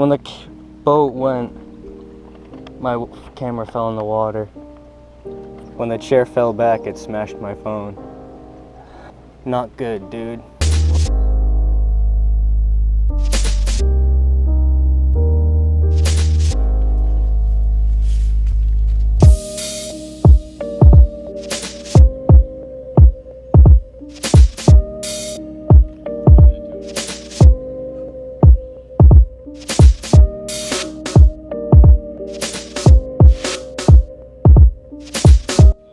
When the boat went, my camera fell in the water. When the chair fell back, it smashed my phone. Not good, dude.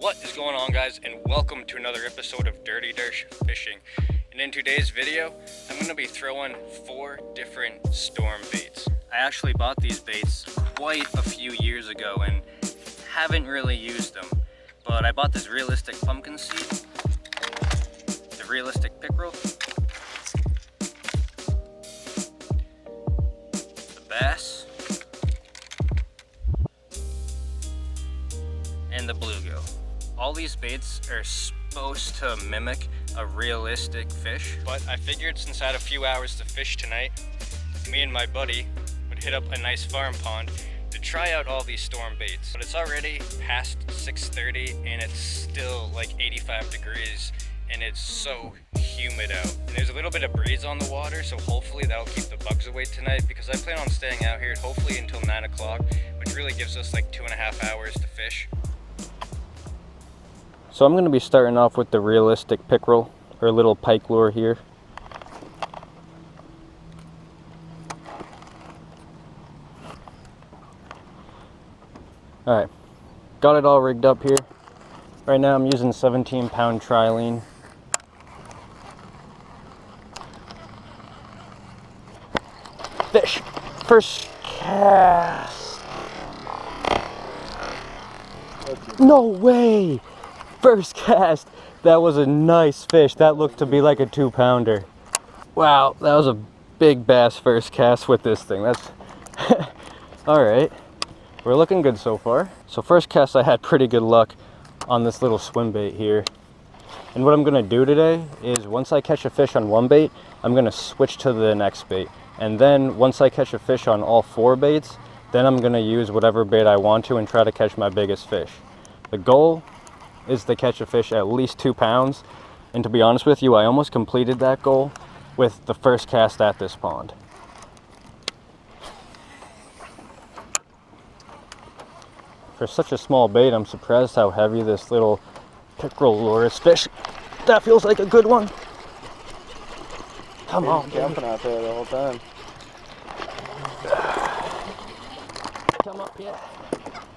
What is going on, guys, and welcome to another episode of Dirty Dersch Fishing. And in today's video, I'm going to be throwing 4 different storm baits. I actually bought these baits quite a few years ago and haven't really used them. But I bought this realistic pumpkin seed, the realistic pickerel, the bass, and the bluegill. All these baits are supposed to mimic a realistic fish, but I figured since I had a few hours to fish tonight, me and my buddy would hit up a nice farm pond to try out all these storm baits. But it's already past 6:30 and it's still like 85 degrees and it's so humid out. And there's a little bit of breeze on the water, so hopefully that'll keep the bugs away tonight, because I plan on staying out here hopefully until 9 o'clock, which really gives us like 2.5 hours to fish. So I'm going to be starting off with the realistic pickerel, or little pike lure here. Alright, got it all rigged up here. Right now I'm using 17-pound trilene. Fish! First cast! No way! First cast! That was a nice fish. That looked to be like a 2-pounder. Wow, that was a big bass first cast with this thing. That's alright. We're looking good so far. So first cast I had pretty good luck on this little swim bait here. And what I'm gonna do today is once I catch a fish on one bait, I'm gonna switch to the next bait. And then once I catch a fish on all 4 baits, then I'm gonna use whatever bait I want to and try to catch my biggest fish. The goal is to catch a fish at least 2 pounds, and to be honest with you, I almost completed that goal with the first cast at this pond. For such a small bait, I'm surprised how heavy this little pickerel lure is. Fish, that feels like a good one. Come on, jumping out there the whole time. Come up, yeah.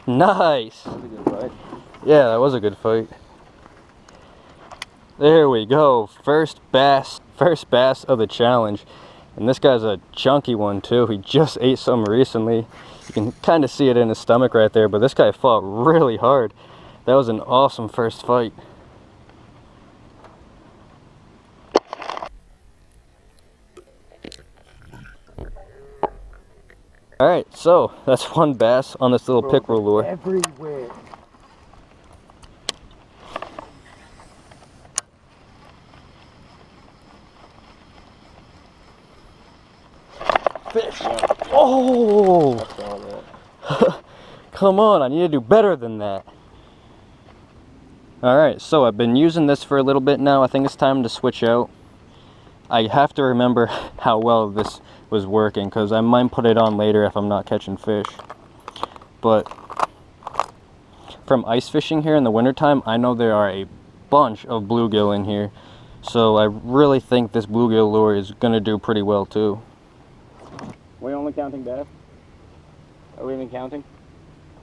Nice. That was a good fight. Yeah, that was a good fight. There we go. First bass of the challenge. And this guy's a chunky one too. He just ate some recently. You can kind of see it in his stomach right there, but this guy fought really hard. That was an awesome first fight. Alright, so that's one bass on this little pickerel lure. Everywhere. Fish! Oh! Come on, I need to do better than that. Alright, so I've been using this for a little bit now. I think it's time to switch out. I have to remember how well this was working, because I might put it on later if I'm not catching fish. But from ice fishing here in the wintertime, I know there are a bunch of bluegill in here. So I really think this bluegill lure is going to do pretty well too. We only counting bass? Are we even counting?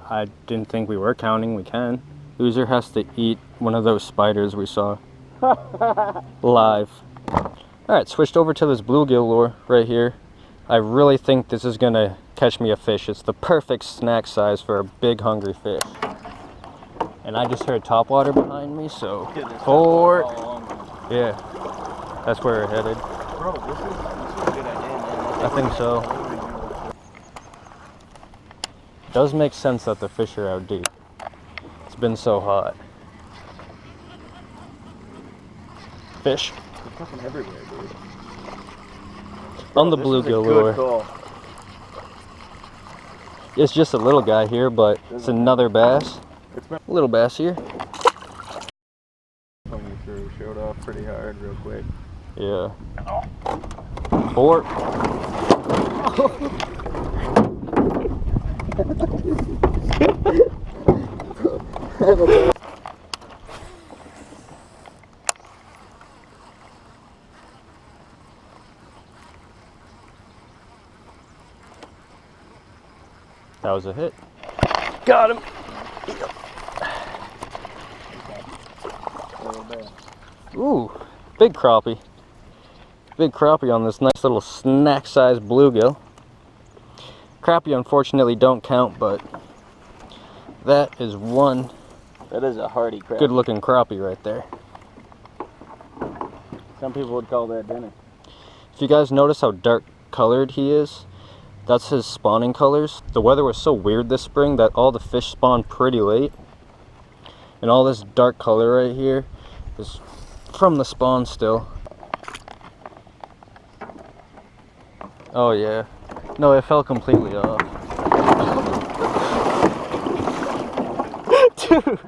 I didn't think we were counting. We can. Loser has to eat one of those spiders we saw live. Alright, switched over to this bluegill lure right here. I really think this is going to catch me a fish. It's the perfect snack size for a big hungry fish. And I just heard topwater behind me, so forward. Yeah, that's where we're headed. Bro, this is a good idea, man. I think so. It does make sense that the fish are out deep. It's been so hot. Fish. They're fucking everywhere, dude. On the bluegill lure. It's just a little guy here, but it's another bass. A little bass here. Coming through, showed off pretty hard real quick. Yeah. 4. That was a hit. Got him. Ooh, big crappie. Big crappie on this nice little snack-sized bluegill. Crappie unfortunately don't count, but that is one. That is a hardy crab. Good-looking crappie right there. Some people would call that dinner. If you guys notice how dark colored he is, that's his spawning colors. The weather was so weird this spring that all the fish spawned pretty late. And all this dark color right here is from the spawn still. Oh yeah. No, it fell completely off. Dude.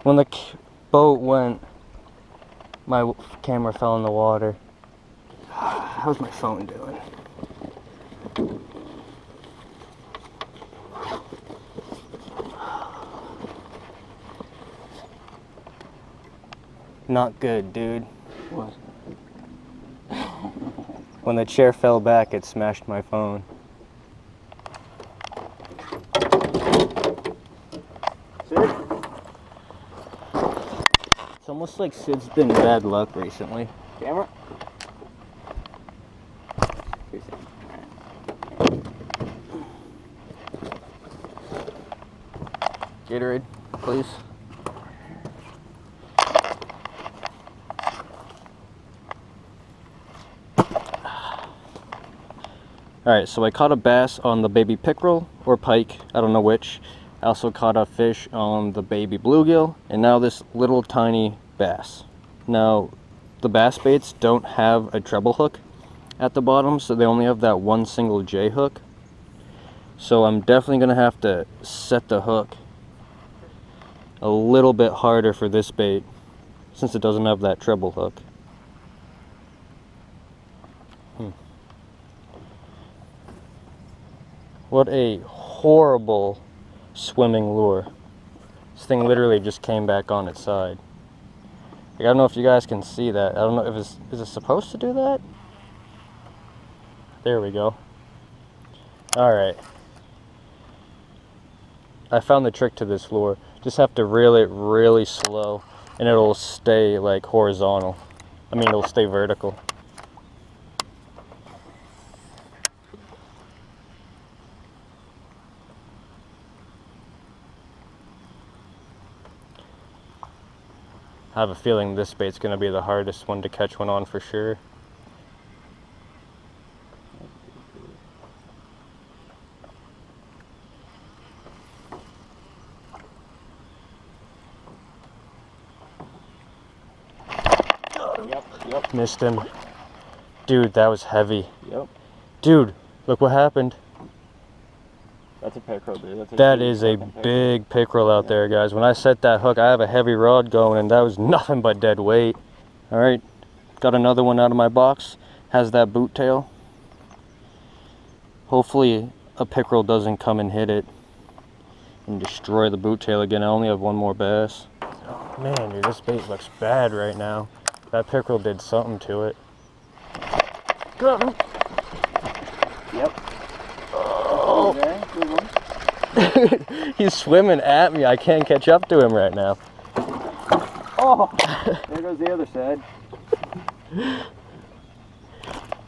When the boat went, my camera fell in the water. How's my phone doing? Not good, dude. What? When the chair fell back, it smashed my phone. Sid? It's almost like Sid's been bad luck recently. Camera? Gatorade, please. Alright, so I caught a bass on the baby pickerel or pike, I don't know which. I also caught a fish on the baby bluegill, and now this little tiny bass. Now, the bass baits don't have a treble hook at the bottom, so they only have that one single J hook. So I'm definitely going to have to set the hook a little bit harder for this bait, since it doesn't have that treble hook. What a horrible swimming lure. This thing literally just came back on its side. Like, I don't know if you guys can see that. I don't know if is it supposed to do that? There we go. Alright. I found the trick to this lure. Just have to reel it really slow and it'll stay like horizontal. I mean, it'll stay vertical. I have a feeling this bait's going to be the hardest one to catch one on for sure. Yep. Missed him. Dude, that was heavy. Yep. Dude, look what happened. That's a pickerel, dude. That is a big pickerel out there, guys. When I set that hook, I have a heavy rod going, and that was nothing but dead weight. All right, got another one out of my box. Has that boot tail. Hopefully, a pickerel doesn't come and hit it and destroy the boot tail again. I only have one more bass. Oh, man, dude, this bait looks bad right now. That pickerel did something to it. Got him. Yep. Oh. He's swimming at me. I can't catch up to him right now. Oh, there goes the other side.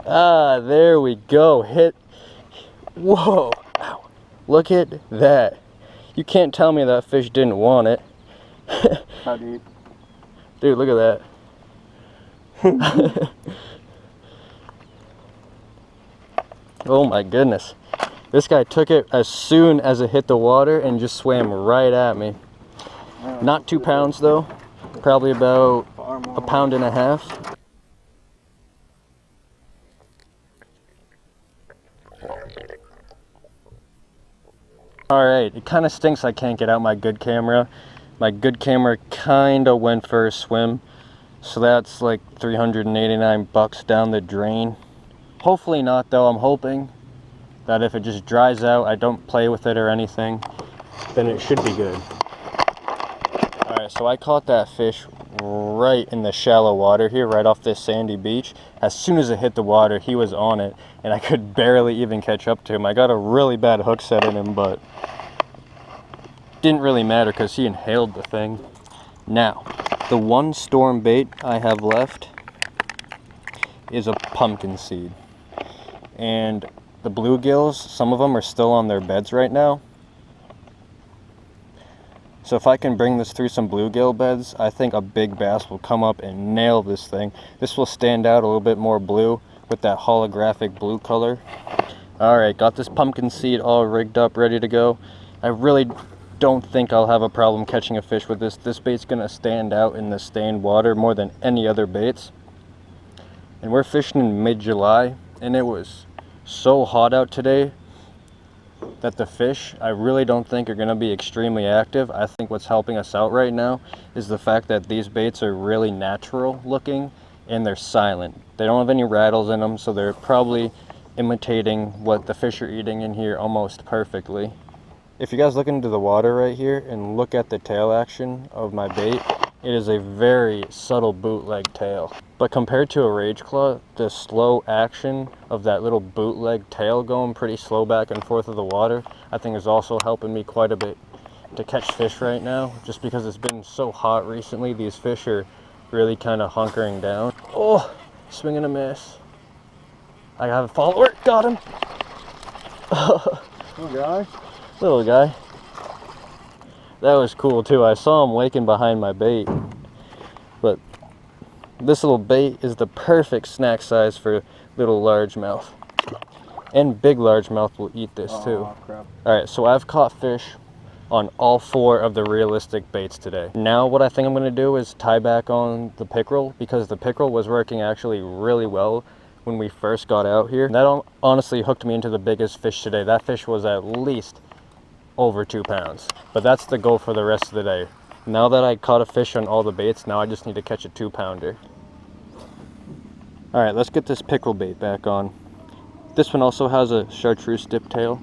Ah, there we go. Hit. Whoa. Ow. Look at that. You can't tell me that fish didn't want it. How deep? Dude, look at that. Oh my goodness. This guy took it as soon as it hit the water and just swam right at me. Not 2 pounds though. Probably about a pound and a half. Alright, it kind of stinks I can't get out my good camera. My good camera kind of went for a swim. So that's like 389 bucks down the drain. Hopefully not though. I'm hoping that if it just dries out, I don't play with it or anything, then it should be good. Alright, so I caught that fish right in the shallow water here, right off this sandy beach. As soon as it hit the water, he was on it, and I could barely even catch up to him. I got a really bad hook set in him, but didn't really matter because he inhaled the thing. Now, the one storm bait I have left is a pumpkin seed. And the bluegills, some of them are still on their beds right now. So if I can bring this through some bluegill beds, I think a big bass will come up and nail this thing. This will stand out a little bit more blue with that holographic blue color. Alright, got this pumpkin seed all rigged up, ready to go. I really don't think I'll have a problem catching a fish with this. This bait's gonna stand out in the stained water more than any other baits. And we're fishing in mid-July, and it was so hot out today that the fish, I really don't think are going to be extremely active. I think what's helping us out right now is the fact that these baits are really natural looking and they're silent. They don't have any rattles in them, so they're probably imitating what the fish are eating in here almost perfectly. If you guys look into the water right here and look at the tail action of my bait, it is a very subtle bootleg tail. But compared to a rage claw, the slow action of that little bootleg tail going pretty slow back and forth of the water, I think is also helping me quite a bit to catch fish right now. Just because it's been so hot recently, these fish are really kind of hunkering down. Oh, swing and a miss. I have a follower, got him. Little guy. Little guy. That was cool too. I saw him waking behind my bait. But this little bait is the perfect snack size for little largemouth. And big largemouth will eat this too. Alright, so I've caught fish on all 4 of the realistic baits today. Now what I think I'm going to do is tie back on the pickerel, because the pickerel was working actually really well when we first got out here. That honestly hooked me into the biggest fish today. That fish was at least over 2 pounds. But that's the goal for the rest of the day. Now that I caught a fish on all the baits, now I just need to catch a 2-pounder. Alright, let's get this pickerel bait back on. This one also has a chartreuse dip tail.